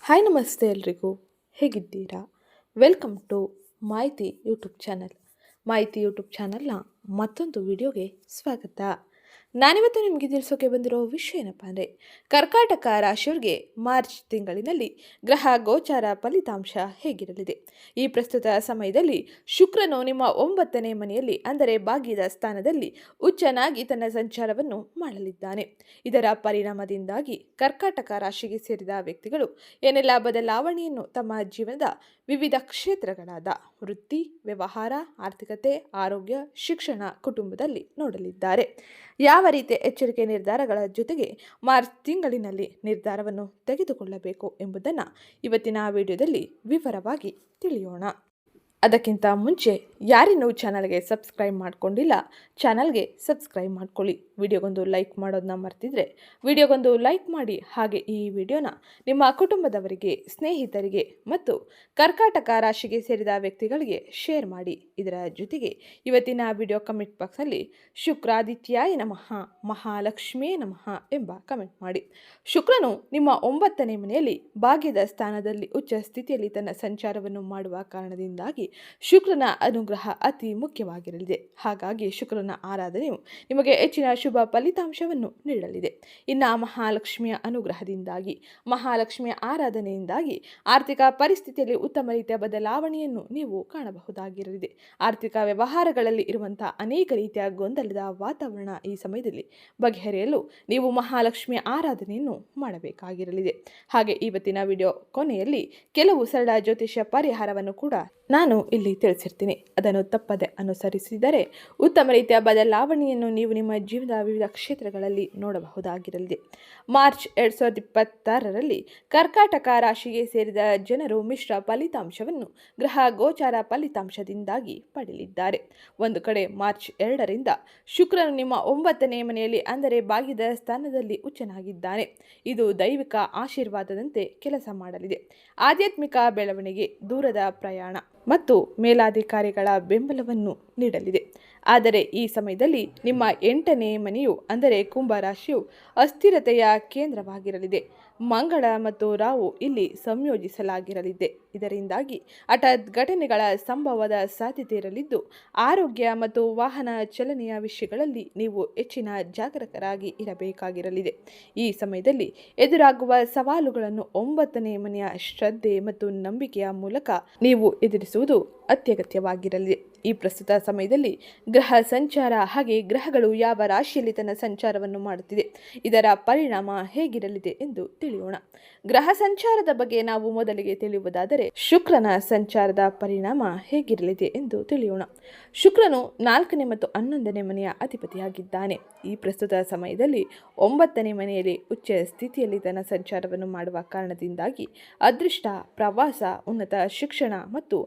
Hi ನಮಸ್ತೆ ಎಲ್ರಿಗೂ, ಹೇಗಿದ್ದೀರಾ? ವೆಲ್ಕಮ್ ಟು ಮಾಹಿತಿ ಯೂಟ್ಯೂಬ್ ಚಾನಲ್. ಮಾಹಿತಿ ಯೂಟ್ಯೂಬ್ ಚಾನಲ್ನ ಮತ್ತೊಂದು ವಿಡಿಯೋಗೆ ಸ್ವಾಗತ. ನಾನಿವತ್ತು ನಿಮಗೆ ತಿಳಿಸೋಕೆ ಬಂದಿರೋ ವಿಷಯ ಏನಪ್ಪ ಅಂದರೆ, ಕರ್ಕಾಟಕ ರಾಶಿಯವರಿಗೆ ಮಾರ್ಚ್ ತಿಂಗಳಿನಲ್ಲಿ ಗ್ರಹ ಗೋಚಾರ ಫಲಿತಾಂಶ ಹೇಗಿರಲಿದೆ. ಈ ಪ್ರಸ್ತುತ ಸಮಯದಲ್ಲಿ ಶುಕ್ರನು ನಿಮ್ಮ 9ನೇ ಮನೆಯಲ್ಲಿ ಅಂದರೆ ಭಾಗ್ಯದ ಸ್ಥಾನದಲ್ಲಿ ಉಚ್ಚನಾಗಿ ತನ್ನ ಸಂಚಾರವನ್ನು ಮಾಡಲಿದ್ದಾನೆ. ಇದರ ಪರಿಣಾಮದಿಂದಾಗಿ ಕರ್ಕಾಟಕ ರಾಶಿಗೆ ಸೇರಿದ ವ್ಯಕ್ತಿಗಳು ಏನೆಲ್ಲ ಬದಲಾವಣೆಯನ್ನು ತಮ್ಮ ಜೀವನದ ವಿವಿಧ ಕ್ಷೇತ್ರಗಳಾದ ವೃತ್ತಿ, ವ್ಯವಹಾರ, ಆರ್ಥಿಕತೆ, ಆರೋಗ್ಯ, ಶಿಕ್ಷಣ, ಕುಟುಂಬದಲ್ಲಿ ನೋಡಲಿದ್ದಾರೆ. ಯಾವ ರೀತಿಯ ಎಚ್ಚರಿಕೆ ನಿರ್ಧಾರಗಳ ಜೊತೆಗೆ ಮಾರ್ಚ್ ತಿಂಗಳಿನಲ್ಲಿ ನಿರ್ಧಾರವನ್ನು ತೆಗೆದುಕೊಳ್ಳಬೇಕು ಎಂಬುದನ್ನು ಇವತ್ತಿನ ವಿಡಿಯೋದಲ್ಲಿ ವಿವರವಾಗಿ ತಿಳಿಯೋಣ. ಅದಕ್ಕಿಂತ ಮುಂಚೆ ಯಾರಿನ್ನೂ ಚಾನಲ್ಗೆ ಸಬ್ಸ್ಕ್ರೈಬ್ ಮಾಡ್ಕೊಂಡಿಲ್ಲ, ಚಾನಲ್ಗೆ ಸಬ್ಸ್ಕ್ರೈಬ್ ಮಾಡ್ಕೊಳ್ಳಿ. ವಿಡಿಯೋಗೊಂದು ಲೈಕ್ ಮಾಡೋದನ್ನ ಮರ್ತಿದ್ರೆ ವಿಡಿಯೋಗೊಂದು ಲೈಕ್ ಮಾಡಿ. ಹಾಗೆ ಈ ವಿಡಿಯೋನ ನಿಮ್ಮ ಕುಟುಂಬದವರಿಗೆ, ಸ್ನೇಹಿತರಿಗೆ ಮತ್ತು ಕರ್ಕಾಟಕ ರಾಶಿಗೆ ಸೇರಿದ ವ್ಯಕ್ತಿಗಳಿಗೆ ಶೇರ್ ಮಾಡಿ. ಇದರ ಜೊತೆಗೆ ಇವತ್ತಿನ ವಿಡಿಯೋ ಕಮೆಂಟ್ ಬಾಕ್ಸ್ನಲ್ಲಿ ಶುಕ್ರಾದಿತ್ಯಾಯ ನಮಃ, ಮಹಾಲಕ್ಷ್ಮಿಯೇ ನಮಃ ಎಂಬ ಕಮೆಂಟ್ ಮಾಡಿ. ಶುಕ್ರನು ನಿಮ್ಮ 9ನೇ ಮನೆಯಲ್ಲಿ ಭಾಗ್ಯದ ಸ್ಥಾನದಲ್ಲಿ ಉಚ್ಚ ಸ್ಥಿತಿಯಲ್ಲಿ ತನ್ನ ಸಂಚಾರವನ್ನು ಮಾಡುವ ಕಾರಣದಿಂದಾಗಿ ಶುಕ್ರನ ಅನುಗ್ರಹ ಅತಿ ಮುಖ್ಯವಾಗಿರಲಿದೆ. ಹಾಗಾಗಿ ಶುಕ್ರನ ಆರಾಧನೆಯು ನಿಮಗೆ ಹೆಚ್ಚಿನ ಶುಭ ಫಲಿತಾಂಶವನ್ನು ನೀಡಲಿದೆ. ಇನ್ನು ಮಹಾಲಕ್ಷ್ಮಿಯ ಅನುಗ್ರಹದಿಂದಾಗಿ, ಮಹಾಲಕ್ಷ್ಮಿಯ ಆರಾಧನೆಯಿಂದಾಗಿ ಆರ್ಥಿಕ ಪರಿಸ್ಥಿತಿಯಲ್ಲಿ ಉತ್ತಮ ರೀತಿಯ ಬದಲಾವಣೆಯನ್ನು ನೀವು ಕಾಣಬಹುದಾಗಿರಲಿದೆ. ಆರ್ಥಿಕ ವ್ಯವಹಾರಗಳಲ್ಲಿ ಇರುವಂತಹ ಅನೇಕ ರೀತಿಯ ಗೊಂದಲದ ವಾತಾವರಣ ಈ ಸಮಯದಲ್ಲಿ ಬಗೆಹರಿಯಲು ನೀವು ಮಹಾಲಕ್ಷ್ಮಿಯ ಆರಾಧನೆಯನ್ನು ಮಾಡಬೇಕಾಗಿರಲಿದೆ. ಹಾಗೆ ಇವತ್ತಿನ ವಿಡಿಯೋ ಕೊನೆಯಲ್ಲಿ ಕೆಲವು ಸರಳ ಜ್ಯೋತಿಷ್ಯ ಪರಿಹಾರವನ್ನು ಕೂಡ ನಾನು ಇಲ್ಲಿ ತಿಳಿಸಿರ್ತೀನಿ. ಅದನ್ನು ತಪ್ಪದೆ ಅನುಸರಿಸಿದರೆ ಉತ್ತಮ ರೀತಿಯ ಬದಲಾವಣೆಯನ್ನು ನೀವು ನಿಮ್ಮ ಜೀವನದ ವಿವಿಧ ಕ್ಷೇತ್ರಗಳಲ್ಲಿ ನೋಡಬಹುದಾಗಿರಲಿದೆ. ಮಾರ್ಚ್ 2026ರಲ್ಲಿ ಕರ್ಕಾಟಕ ರಾಶಿಗೆ ಸೇರಿದ ಜನರು ಮಿಶ್ರ ಫಲಿತಾಂಶವನ್ನು ಗ್ರಹ ಗೋಚಾರ ಫಲಿತಾಂಶದಿಂದಾಗಿ ಪಡೆಯಲಿದ್ದಾರೆ. ಒಂದು ಕಡೆ ಮಾರ್ಚ್ 2ರಿಂದ ಶುಕ್ರನು ನಿಮ್ಮ 9ನೇ ಮನೆಯಲ್ಲಿ ಅಂದರೆ ಭಾಗ್ಯದ ಸ್ಥಾನದಲ್ಲಿ ಉಚ್ಚನಾಗಿದ್ದಾನೆ. ಇದು ದೈವಿಕ ಆಶೀರ್ವಾದದಂತೆ ಕೆಲಸ ಮಾಡಲಿದೆ. ಆಧ್ಯಾತ್ಮಿಕ ಬೆಳವಣಿಗೆ, ದೂರದ ಪ್ರಯಾಣ ಮತ್ತು ಮೇಲಾಧಿಕಾರಿಗಳ ಬೆಂಬಲವನ್ನು ನೀಡಲಿದೆ. ಆದರೆ ಈ ಸಮಯದಲ್ಲಿ ನಿಮ್ಮ 8ನೇ ಮನೆಯು ಅಂದರೆ ಕುಂಭ ರಾಶಿಯು ಅಸ್ಥಿರತೆಯ ಕೇಂದ್ರವಾಗಿರಲಿದೆ. ಮಂಗಳ ಮತ್ತು ರಾಹು ಇಲ್ಲಿ ಸಂಯೋಜಿಸಲಾಗಿರಲಿದೆ. ಇದರಿಂದಾಗಿ ಹಠಾತ್ ಘಟನೆಗಳ ಸಂಭವದ ಸಾಧ್ಯತೆ ಇರಲಿದ್ದು, ಆರೋಗ್ಯ ಮತ್ತು ವಾಹನ ಚಲನೆಯ ವಿಷಯಗಳಲ್ಲಿ ನೀವು ಹೆಚ್ಚಿನ ಜಾಗರೂಕರಾಗಿ ಇರಬೇಕಾಗಿರಲಿದೆ. ಈ ಸಮಯದಲ್ಲಿ ಎದುರಾಗುವ ಸವಾಲುಗಳನ್ನು 9ನೇ ಮನೆಯ ಶ್ರದ್ಧೆ ಮತ್ತು ನಂಬಿಕೆಯ ಮೂಲಕ ನೀವು ಎದುರಿಸುವುದು ಅತ್ಯಗತ್ಯವಾಗಿರಲಿದೆ. ಈ ಪ್ರಸ್ತುತ ಸಮಯದಲ್ಲಿ ಗ್ರಹ ಸಂಚಾರ ಹಾಗೆ ಗ್ರಹಗಳು ಯಾವ ರಾಶಿಯಲ್ಲಿ ತನ್ನ ಸಂಚಾರವನ್ನು ಮಾಡುತ್ತಿದೆ, ಇದರ ಪರಿಣಾಮ ಹೇಗಿರಲಿದೆ ಎಂದು ತಿಳಿಯೋಣ. ಗ್ರಹ ಸಂಚಾರದ ಬಗ್ಗೆ ನಾವು ಮೊದಲಿಗೆ ತಿಳಿಯುವುದಾದರೆ ಶುಕ್ರನ ಸಂಚಾರದ ಪರಿಣಾಮ ಹೇಗಿರಲಿದೆ ಎಂದು ತಿಳಿಯೋಣ. ಶುಕ್ರನು 4ನೇ ಮತ್ತು 11ನೇ ಮನೆಯ ಅಧಿಪತಿಯಾಗಿದ್ದಾನೆ. ಈ ಪ್ರಸ್ತುತ ಸಮಯದಲ್ಲಿ 9ನೇ ಮನೆಯಲ್ಲಿ ಉಚ್ಚ ಸ್ಥಿತಿಯಲ್ಲಿ ತನ್ನ ಸಂಚಾರವನ್ನು ಮಾಡುವ ಕಾರಣದಿಂದಾಗಿ ಅದೃಷ್ಟ, ಪ್ರವಾಸ, ಉನ್ನತ ಶಿಕ್ಷಣ ಮತ್ತು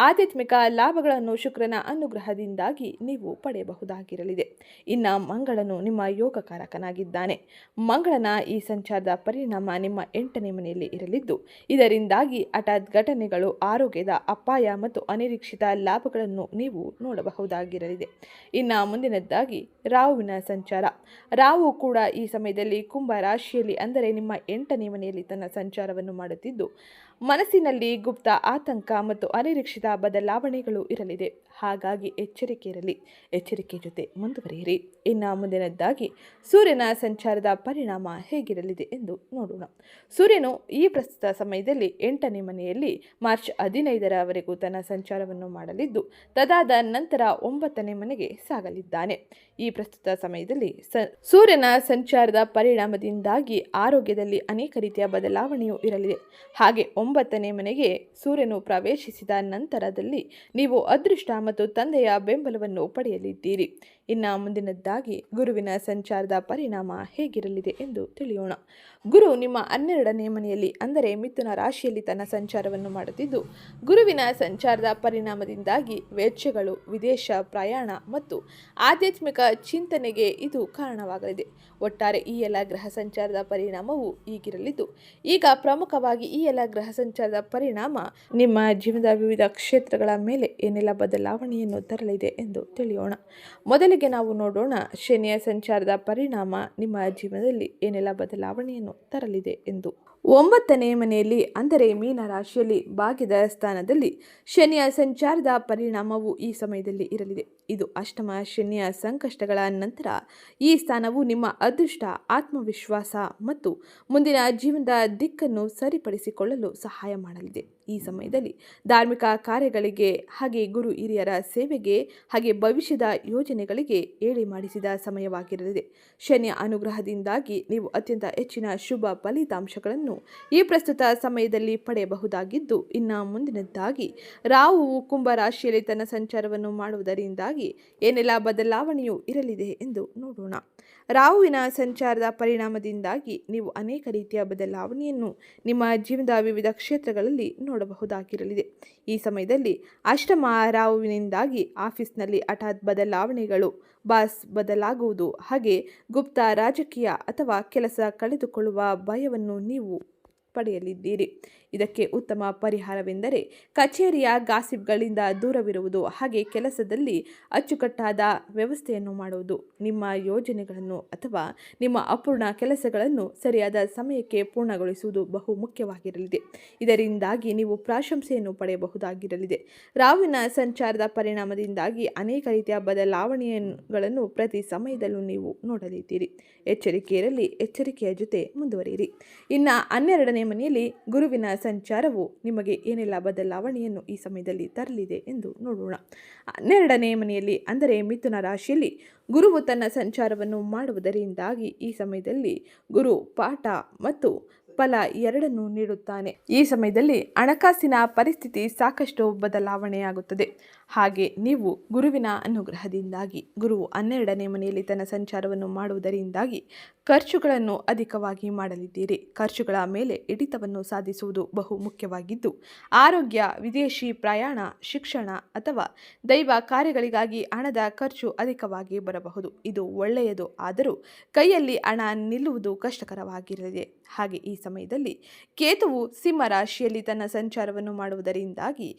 ಆಧ್ಯಾತ್ಮಿಕ ಲಾಭಗಳನ್ನು ಶುಕ್ರನ ಅನುಗ್ರಹದಿಂದಾಗಿ ನೀವು ಪಡೆಯಬಹುದಾಗಿರಲಿದೆ. ಇನ್ನು ಮಂಗಳನು ನಿಮ್ಮ ಯೋಗಕಾರಕನಾಗಿದ್ದಾನೆ. ಮಂಗಳನ ಈ ಸಂಚಾರದ ಪರಿಣಾಮ ನಿಮ್ಮ 8ನೇ ಮನೆಯಲ್ಲಿ ಇರಲಿದ್ದು, ಇದರಿಂದಾಗಿ ಹಠಾತ್ ಘಟನೆಗಳು, ಆರೋಗ್ಯದ ಅಪಾಯ ಮತ್ತು ಅನಿರೀಕ್ಷಿತ ಲಾಭಗಳನ್ನು ನೀವು ನೋಡಬಹುದಾಗಿರಲಿದೆ. ಇನ್ನು ಮುಂದಿನದ್ದಾಗಿ ರಾಹುವಿನ ಸಂಚಾರ. ರಾಹು ಕೂಡ ಈ ಸಮಯದಲ್ಲಿ ಕುಂಭ ರಾಶಿಯಲ್ಲಿ ಅಂದರೆ ನಿಮ್ಮ 8ನೇ ಮನೆಯಲ್ಲಿ ತನ್ನ ಸಂಚಾರವನ್ನು ಮಾಡುತ್ತಿದ್ದು, ಮನಸ್ಸಿನಲ್ಲಿ ಗುಪ್ತ ಆತಂಕ ಮತ್ತು ಅನಿರೀಕ್ಷಿತ ಬದಲಾವಣೆಗಳು ಇರಲಿದೆ. ಹಾಗಾಗಿ ಎಚ್ಚರಿಕೆ ಇರಲಿ, ಎಚ್ಚರಿಕೆ ಜೊತೆ ಮುಂದುವರಿಯಿರಿ. ಇನ್ನು ಮುಂದಿನದ್ದಾಗಿ ಸೂರ್ಯನ ಸಂಚಾರದ ಪರಿಣಾಮ ಹೇಗಿರಲಿದೆ ಎಂದು ನೋಡೋಣ. ಸೂರ್ಯನು ಈ ಪ್ರಸ್ತುತ ಸಮಯದಲ್ಲಿ 8ನೇ ಮನೆಯಲ್ಲಿ ಮಾರ್ಚ್ 15ರವರೆಗೂ ತನ್ನ ಸಂಚಾರವನ್ನು ಮಾಡಲಿದ್ದು, ತದಾದ ನಂತರ 9ನೇ ಮನೆಗೆ ಸಾಗಲಿದ್ದಾನೆ. ಈ ಪ್ರಸ್ತುತ ಸಮಯದಲ್ಲಿ ಸೂರ್ಯನ ಸಂಚಾರದ ಪರಿಣಾಮದಿಂದಾಗಿ ಆರೋಗ್ಯದಲ್ಲಿ ಅನೇಕ ರೀತಿಯ ಬದಲಾವಣೆಯೂ ಇರಲಿದೆ. ಹಾಗೆ 9ನೇ ಮನೆಗೆ ಸೂರ್ಯನು ಪ್ರವೇಶಿಸಿದ ನಂತರದಲ್ಲಿ ನೀವು ಅದೃಷ್ಟ ಮತ್ತು ತಂದೆಯ ಬೆಂಬಲವನ್ನು ಪಡೆಯಲಿದ್ದೀರಿ. ಇನ್ನು ಮುಂದಿನದ್ದಾಗಿ ಗುರುವಿನ ಸಂಚಾರದ ಪರಿಣಾಮ ಹೇಗಿರಲಿದೆ ಎಂದು ತಿಳಿಯೋಣ. ಗುರು ನಿಮ್ಮ 12ನೇ ಮನೆಯಲ್ಲಿ ಅಂದರೆ ಮಿಥುನ ರಾಶಿಯಲ್ಲಿ ತನ್ನ ಸಂಚಾರವನ್ನು ಮಾಡುತ್ತಿದ್ದು, ಗುರುವಿನ ಸಂಚಾರದ ಪರಿಣಾಮದಿಂದಾಗಿ ವೆಚ್ಚಗಳು, ವಿದೇಶ ಪ್ರಯಾಣ ಮತ್ತು ಆಧ್ಯಾತ್ಮಿಕ ಚಿಂತನೆಗೆ ಇದು ಕಾರಣವಾಗಲಿದೆ. ಒಟ್ಟಾರೆ ಈ ಎಲ್ಲ ಗ್ರಹ ಸಂಚಾರದ ಪರಿಣಾಮವು ಹೀಗಿರಲಿದ್ದು, ಈಗ ಪ್ರಮುಖವಾಗಿ ಈ ಎಲ್ಲ ಗ್ರಹ ಸಂಚಾರದ ಪರಿಣಾಮ ನಿಮ್ಮ ಜೀವನದ ವಿವಿಧ ಕ್ಷೇತ್ರಗಳ ಮೇಲೆ ಏನೆಲ್ಲ ಬದಲಾವಣೆಯನ್ನು ತರಲಿದೆ ಎಂದು ತಿಳಿಯೋಣ. ಮೊದಲಿಗೆ ನಾವು ನೋಡೋಣ ಶನಿಯ ಸಂಚಾರದ ಪರಿಣಾಮ ನಿಮ್ಮ ಜೀವನದಲ್ಲಿ ಏನೆಲ್ಲ ಬದಲಾವಣೆಯನ್ನು ತರಲಿದೆ ಎಂದು. ಒಂಬತ್ತನೇ ಮನೆಯಲ್ಲಿ ಅಂದರೆ ಮೀನ ರಾಶಿಯಲ್ಲಿ ಭಾಗ್ಯದ ಸ್ಥಾನದಲ್ಲಿ ಶನಿಯ ಸಂಚಾರದ ಪರಿಣಾಮವು ಈ ಸಮಯದಲ್ಲಿ ಇರಲಿದೆ. ಇದು ಅಷ್ಟಮ ಶನಿಯ ಸಂಕಷ್ಟಗಳ ನಂತರ ಈ ಸ್ಥಾನವು ನಿಮ್ಮ ಅದೃಷ್ಟ, ಆತ್ಮವಿಶ್ವಾಸ ಮತ್ತು ಮುಂದಿನ ಜೀವನದ ದಿಕ್ಕನ್ನು ಸರಿಪಡಿಸಿಕೊಳ್ಳಲು ಸಹಾಯ ಮಾಡಲಿದೆ. ಈ ಸಮಯದಲ್ಲಿ ಧಾರ್ಮಿಕ ಕಾರ್ಯಗಳಿಗೆ ಹಾಗೆ ಗುರು ಹಿರಿಯರ ಸೇವೆಗೆ ಹಾಗೆ ಭವಿಷ್ಯದ ಯೋಜನೆಗಳಿಗೆ ಏಳಿ ಮಾಡಿಸಿದ ಸಮಯವಾಗಿರಲಿದೆ. ಶನಿಯ ಅನುಗ್ರಹದಿಂದಾಗಿ ನೀವು ಅತ್ಯಂತ ಹೆಚ್ಚಿನ ಶುಭ ಫಲಿತಾಂಶಗಳನ್ನು ಈ ಪ್ರಸ್ತುತ ಸಮಯದಲ್ಲಿ ಪಡೆಯಬಹುದಾಗಿದ್ದು, ಇನ್ನು ಮುಂದಿನದ್ದಾಗಿ ರಾಹುವು ಕುಂಭ ರಾಶಿಯಲ್ಲಿ ತನ್ನ ಸಂಚಾರವನ್ನು ಮಾಡುವುದರಿಂದಾಗಿ ಏನೆಲ್ಲ ಬದಲಾವಣೆಯೂ ಇರಲಿದೆ ಎಂದು ನೋಡೋಣ. ರಾಹುವಿನ ಸಂಚಾರದ ಪರಿಣಾಮದಿಂದಾಗಿ ನೀವು ಅನೇಕ ರೀತಿಯ ಬದಲಾವಣೆಯನ್ನು ನಿಮ್ಮ ಜೀವನದ ವಿವಿಧ ಕ್ಷೇತ್ರಗಳಲ್ಲಿ ನೋಡಬಹುದಾಗಿರಲಿದೆ. ಈ ಸಮಯದಲ್ಲಿ ಅಷ್ಟಮ ರಾಹುವಿನಿಂದಾಗಿ ಆಫೀಸ್ನಲ್ಲಿ ಹಠಾತ್ ಬದಲಾವಣೆಗಳು, ಬಾಸ್ ಬದಲಾಗುವುದು ಹಾಗೆ ಗುಪ್ತ ರಾಜಕೀಯ ಅಥವಾ ಕೆಲಸ ಕಳೆದುಕೊಳ್ಳುವ ಭಯವನ್ನು ನೀವು ಪಡೆಯಲಿದ್ದೀರಿ. ಇದಕ್ಕೆ ಉತ್ತಮ ಪರಿಹಾರವೆಂದರೆ ಕಚೇರಿಯ ಗಾಸಿಪ್ಗಳಿಂದ ದೂರವಿರುವುದು ಹಾಗೆ ಕೆಲಸದಲ್ಲಿ ಅಚ್ಚುಕಟ್ಟಾದ ವ್ಯವಸ್ಥೆಯನ್ನು ಮಾಡುವುದು. ನಿಮ್ಮ ಯೋಜನೆಗಳನ್ನು ಅಥವಾ ನಿಮ್ಮ ಅಪೂರ್ಣ ಕೆಲಸಗಳನ್ನು ಸರಿಯಾದ ಸಮಯಕ್ಕೆ ಪೂರ್ಣಗೊಳಿಸುವುದು ಬಹು ಮುಖ್ಯವಾಗಿರಲಿದೆ. ಇದರಿಂದಾಗಿ ನೀವು ಪ್ರಶಂಸೆಯನ್ನು ಪಡೆಯಬಹುದಾಗಿರಲಿದೆ. ರಾಹುವಿನ ಸಂಚಾರದ ಪರಿಣಾಮದಿಂದಾಗಿ ಅನೇಕ ರೀತಿಯ ಬದಲಾವಣೆಗಳನ್ನು ಪ್ರತಿ ಸಮಯದಲ್ಲೂ ನೀವು ನೋಡಲಿದ್ದೀರಿ. ಎಚ್ಚರಿಕೆಯಿರಲಿ, ಎಚ್ಚರಿಕೆಯ ಜೊತೆ ಮುಂದುವರಿಯಿರಿ. ಇನ್ನು 12ನೇ ಮನೆಯಲ್ಲಿ ಗುರುವಿನ ಸಂಚಾರವು ನಿಮಗೆ ಏನೆಲ್ಲ ಬದಲಾವಣೆಯನ್ನು ಈ ಸಮಯದಲ್ಲಿ ತರಲಿದೆ ಎಂದು ನೋಡೋಣ. 12ನೇ ಮನೆಯಲ್ಲಿ ಅಂದರೆ ಮಿಥುನ ರಾಶಿಯಲ್ಲಿ ಗುರುವು ತನ್ನ ಸಂಚಾರವನ್ನು ಮಾಡುವುದರಿಂದಾಗಿ ಈ ಸಮಯದಲ್ಲಿ ಗುರು ಪಾಠ ಮತ್ತು ಫಲ ಎರಡನ್ನೂ ನೀಡುತ್ತಾನೆ. ಈ ಸಮಯದಲ್ಲಿ ಹಣಕಾಸಿನ ಪರಿಸ್ಥಿತಿ ಸಾಕಷ್ಟು ಬದಲಾವಣೆಯಾಗುತ್ತದೆ. ಹಾಗೆ ನೀವು ಗುರುವಿನ ಅನುಗ್ರಹದಿಂದಾಗಿ ಗುರುವು 12ನೇ ಮನೆಯಲ್ಲಿ ತನ್ನ ಸಂಚಾರವನ್ನು ಮಾಡುವುದರಿಂದಾಗಿ ಖರ್ಚುಗಳನ್ನು ಅಧಿಕವಾಗಿ ಮಾಡಲಿದ್ದೀರಿ. ಖರ್ಚುಗಳ ಮೇಲೆ ಹಿಡಿತವನ್ನು ಸಾಧಿಸುವುದು ಬಹು ಮುಖ್ಯವಾಗಿದ್ದು, ಆರೋಗ್ಯ, ವಿದೇಶಿ ಪ್ರಯಾಣ, ಶಿಕ್ಷಣ ಅಥವಾ ದೈವ ಕಾರ್ಯಗಳಿಗಾಗಿ ಹಣದ ಖರ್ಚು ಅಧಿಕವಾಗಿ ಬರಬಹುದು. ಇದು ಒಳ್ಳೆಯದು, ಆದರೂ ಕೈಯಲ್ಲಿ ಹಣ ನಿಲ್ಲುವುದು ಕಷ್ಟಕರವಾಗಿರಲಿದೆ. ಹಾಗೆ ಈ ಸಮಯದಲ್ಲಿ ಕೇತುವು ಸಿಂಹ ರಾಶಿಯಲ್ಲಿ ತನ್ನ ಸಂಚಾರವನ್ನು ಮಾಡುವುದರಿಂದಾಗಿ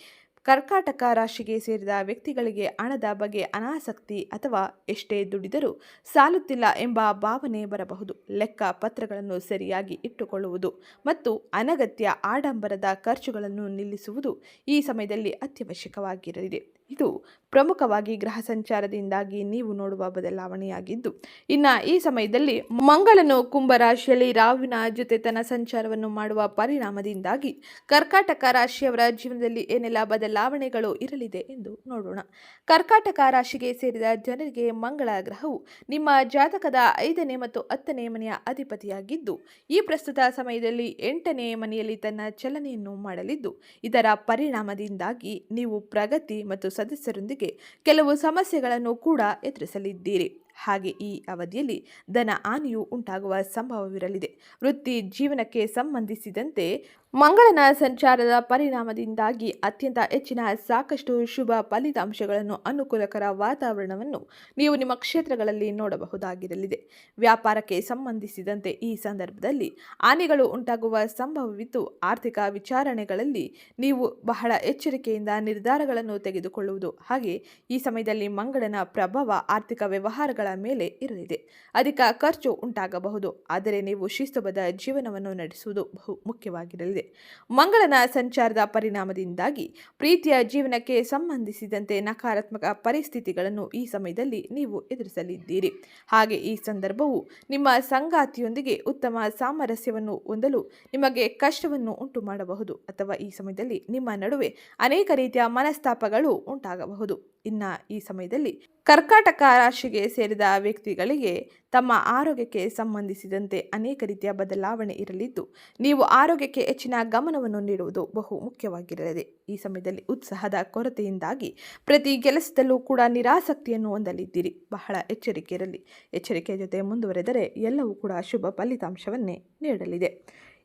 ಕರ್ಕಾಟಕ ರಾಶಿಗೆ ಸೇರಿದ ವ್ಯಕ್ತಿಗಳಿಗೆ ಹಣದ ಬಗ್ಗೆ ಅನಾಸಕ್ತಿ ಅಥವಾ ಎಷ್ಟೇ ದುಡಿದರೂ ಸಾಲುತ್ತಿಲ್ಲ ಎಂಬ ಭಾವನೆ ಬರಬಹುದು. ಲೆಕ್ಕ ಪತ್ರಗಳನ್ನು ಸರಿಯಾಗಿ ಇಟ್ಟುಕೊಳ್ಳುವುದು ಮತ್ತು ಅನಗತ್ಯ ಆಡಂಬರದ ಖರ್ಚುಗಳನ್ನು ನಿಲ್ಲಿಸುವುದು ಈ ಸಮಯದಲ್ಲಿ ಅತ್ಯವಶ್ಯಕವಾಗಿರಲಿದೆ. ಇದು ಪ್ರಮುಖವಾಗಿ ಗ್ರಹ ಸಂಚಾರದಿಂದಾಗಿ ನೀವು ನೋಡುವ ಬದಲಾವಣೆಯಾಗಿದ್ದು, ಇನ್ನು ಈ ಸಮಯದಲ್ಲಿ ಮಂಗಳನು ಕುಂಭ ರಾಶಿಯಲ್ಲಿ ರಾಹುವಿನ ಜೊತೆ ತನ್ನ ಸಂಚಾರವನ್ನು ಮಾಡುವ ಪರಿಣಾಮದಿಂದಾಗಿ ಕರ್ಕಾಟಕ ರಾಶಿಯವರ ಜೀವನದಲ್ಲಿ ಏನೆಲ್ಲ ಬದಲಾವಣೆಗಳು ಇರಲಿದೆ ಎಂದು ನೋಡೋಣ. ಕರ್ಕಾಟಕ ರಾಶಿಗೆ ಸೇರಿದ ಜನರಿಗೆ ಮಂಗಳ ಗ್ರಹವು ನಿಮ್ಮ ಜಾತಕದ 5ನೇ ಮತ್ತು 10ನೇ ಮನೆಯ ಅಧಿಪತಿಯಾಗಿದ್ದು, ಈ ಪ್ರಸ್ತುತ ಸಮಯದಲ್ಲಿ 8ನೇ ಮನೆಯಲ್ಲಿ ತನ್ನ ಚಲನೆಯನ್ನು ಮಾಡಲಿದ್ದು, ಇದರ ಪರಿಣಾಮದಿಂದಾಗಿ ನೀವು ಪ್ರಗತಿ ಮತ್ತು ಸದಸ್ಯರೊಂದಿಗೆ ಕೆಲವು ಸಮಸ್ಯೆಗಳನ್ನು ಕೂಡ ಎದುರಿಸಲಿದ್ದೀರಿ. ಹಾಗೆ ಈ ಅವಧಿಯಲ್ಲಿ ಧನ ಹಾನಿಯು ಉಂಟಾಗುವ ಸಂಭವವಿರಲಿದೆ. ವೃತ್ತಿ ಜೀವನಕ್ಕೆ ಸಂಬಂಧಿಸಿದಂತೆ ಮಂಗಳನ ಸಂಚಾರದ ಪರಿಣಾಮದಿಂದಾಗಿ ಅತ್ಯಂತ ಹೆಚ್ಚಿನ ಸಾಕಷ್ಟು ಶುಭ ಫಲಿತಾಂಶಗಳನ್ನು, ಅನುಕೂಲಕರ ವಾತಾವರಣವನ್ನು ನೀವು ನಿಮ್ಮ ಕ್ಷೇತ್ರಗಳಲ್ಲಿ ನೋಡಬಹುದಾಗಿರಲಿದೆ. ವ್ಯಾಪಾರಕ್ಕೆ ಸಂಬಂಧಿಸಿದಂತೆ ಈ ಸಂದರ್ಭದಲ್ಲಿ ಹಾನಿಗಳು ಉಂಟಾಗುವ ಸಂಭವವಿದ್ದು, ಆರ್ಥಿಕ ವಿಚಾರಣೆಗಳಲ್ಲಿ ನೀವು ಬಹಳ ಎಚ್ಚರಿಕೆಯಿಂದ ನಿರ್ಧಾರಗಳನ್ನು ತೆಗೆದುಕೊಳ್ಳುವುದು ಹಾಗೆ ಈ ಸಮಯದಲ್ಲಿ ಮಂಗಳನ ಪ್ರಭಾವ ಆರ್ಥಿಕ ವ್ಯವಹಾರಗಳ ಮೇಲೆ ಇರಲಿದೆ. ಅಧಿಕ ಖರ್ಚು ಉಂಟಾಗಬಹುದು, ಆದರೆ ನೀವು ಶಿಸ್ತುಬದ್ಧ ಜೀವನವನ್ನು ನಡೆಸುವುದು ಬಹು ಮುಖ್ಯವಾಗಿರಲಿದೆ. ಮಂಗಳನ ಸಂಚಾರದ ಪರಿಣಾಮದಿಂದಾಗಿ ಪ್ರೀತಿಯ ಜೀವನಕ್ಕೆ ಸಂಬಂಧಿಸಿದಂತೆ ನಕಾರಾತ್ಮಕ ಪರಿಸ್ಥಿತಿಗಳನ್ನು ಈ ಸಮಯದಲ್ಲಿ ನೀವು ಎದುರಿಸಲಿದ್ದೀರಿ. ಹಾಗೆ ಈ ಸಂದರ್ಭವು ನಿಮ್ಮ ಸಂಗಾತಿಯೊಂದಿಗೆ ಉತ್ತಮ ಸಾಮರಸ್ಯವನ್ನು ಹೊಂದಲು ನಿಮಗೆ ಕಷ್ಟವನ್ನು ಉಂಟು ಮಾಡಬಹುದು ಅಥವಾ ಈ ಸಮಯದಲ್ಲಿ ನಿಮ್ಮ ನಡುವೆ ಅನೇಕ ರೀತಿಯ ಮನಸ್ತಾಪಗಳು ಉಂಟಾಗಬಹುದು. ಇನ್ನು ಈ ಸಮಯದಲ್ಲಿ ಕರ್ಕಾಟಕ ರಾಶಿಗೆ ಸೇರಿದ ವ್ಯಕ್ತಿಗಳಿಗೆ ತಮ್ಮ ಆರೋಗ್ಯಕ್ಕೆ ಸಂಬಂಧಿಸಿದಂತೆ ಅನೇಕ ರೀತಿಯ ಬದಲಾವಣೆ ಇರಲಿದ್ದು, ನೀವು ಆರೋಗ್ಯಕ್ಕೆ ಹೆಚ್ಚಿನ ಗಮನವನ್ನು ನೀಡುವುದು ಬಹು ಮುಖ್ಯವಾಗಿರಲಿದೆ. ಈ ಸಮಯದಲ್ಲಿ ಉತ್ಸಾಹದ ಕೊರತೆಯಿಂದಾಗಿ ಪ್ರತಿ ಕೆಲಸದಲ್ಲೂ ಕೂಡ ನಿರಾಸಕ್ತಿಯನ್ನು ಹೊಂದಲಿದ್ದೀರಿ. ಬಹಳ ಎಚ್ಚರಿಕೆ ಇರಲಿ. ಎಚ್ಚರಿಕೆಯ ಜೊತೆ ಮುಂದುವರೆದರೆ ಎಲ್ಲವೂ ಕೂಡ ಶುಭ ಫಲಿತಾಂಶವನ್ನೇ ನೀಡಲಿದೆ.